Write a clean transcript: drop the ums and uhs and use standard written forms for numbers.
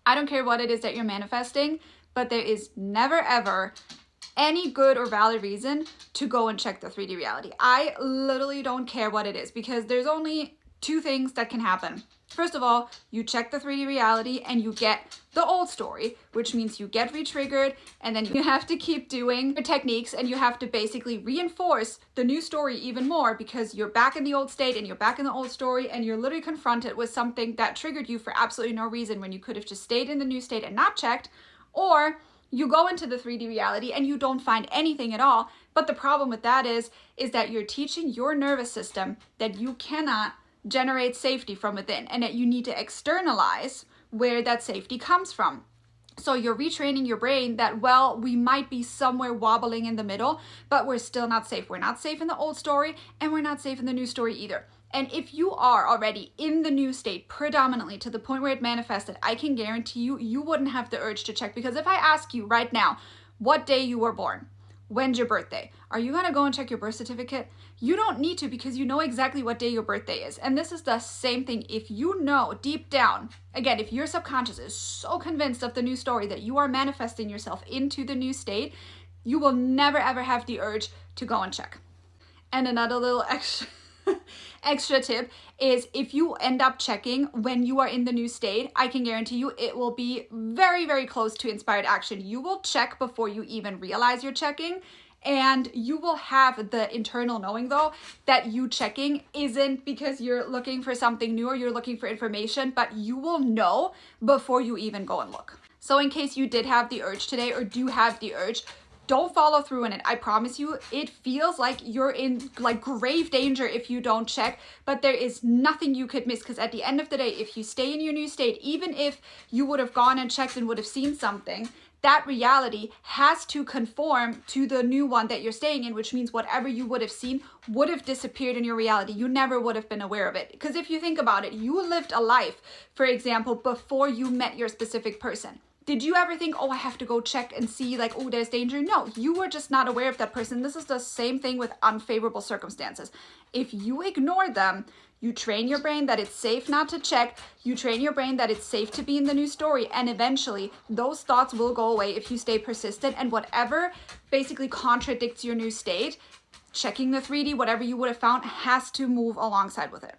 I don't care what it is that you're manifesting, but there is never ever any good or valid reason to go and check the 3D reality. I literally don't care what it is, because there's only two things that can happen. First of all, you check the 3D reality and you get the old story, which means you get re-triggered, and then you have to keep doing the techniques and you have to basically reinforce the new story even more, because you're back in the old state and you're back in the old story and you're literally confronted with something that triggered you for absolutely no reason when you could have just stayed in the new state and not checked. Or you go into the 3D reality and you don't find anything at all. But the problem with that is that you're teaching your nervous system that you cannot generate safety from within, and that you need to externalize where that safety comes from. So you're retraining your brain that, well, we might be somewhere wobbling in the middle, but we're still not safe. We're not safe in the old story, and we're not safe in the new story either. And if you are already in the new state predominantly to the point where it manifested, I can guarantee you, you wouldn't have the urge to check. Because if I ask you right now what day you were born, when's your birthday, are you gonna go and check your birth certificate? You don't need to, because you know exactly what day your birthday is. And this is the same thing. If you know deep down, again, if your subconscious is so convinced of the new story that you are manifesting yourself into the new state, you will never ever have the urge to go and check. And another little extra tip is, if you end up checking when you are in the new state, I can guarantee you it will be very, very close to inspired action. You will check before you even realize you're checking, and you will have the internal knowing though that you checking isn't because you're looking for something new or you're looking for information, but you will know before you even go and look. So in case you did have the urge today or do have the urge, don't follow through on it. I promise you, it feels like you're in like grave danger if you don't check, but there is nothing you could miss, because at the end of the day, if you stay in your new state, even if you would have gone and checked and would have seen something, that reality has to conform to the new one that you're staying in, which means whatever you would have seen would have disappeared in your reality. You never would have been aware of it. Because if you think about it, you lived a life, for example, before you met your specific person. Did you ever think, oh, I have to go check and see, like, oh, there's danger? No, you were just not aware of that person. This is the same thing with unfavorable circumstances. If you ignore them, you train your brain that it's safe not to check. You train your brain that it's safe to be in the new story. And eventually, those thoughts will go away if you stay persistent. And whatever basically contradicts your new state, checking the 3D, whatever you would have found, has to move alongside with it.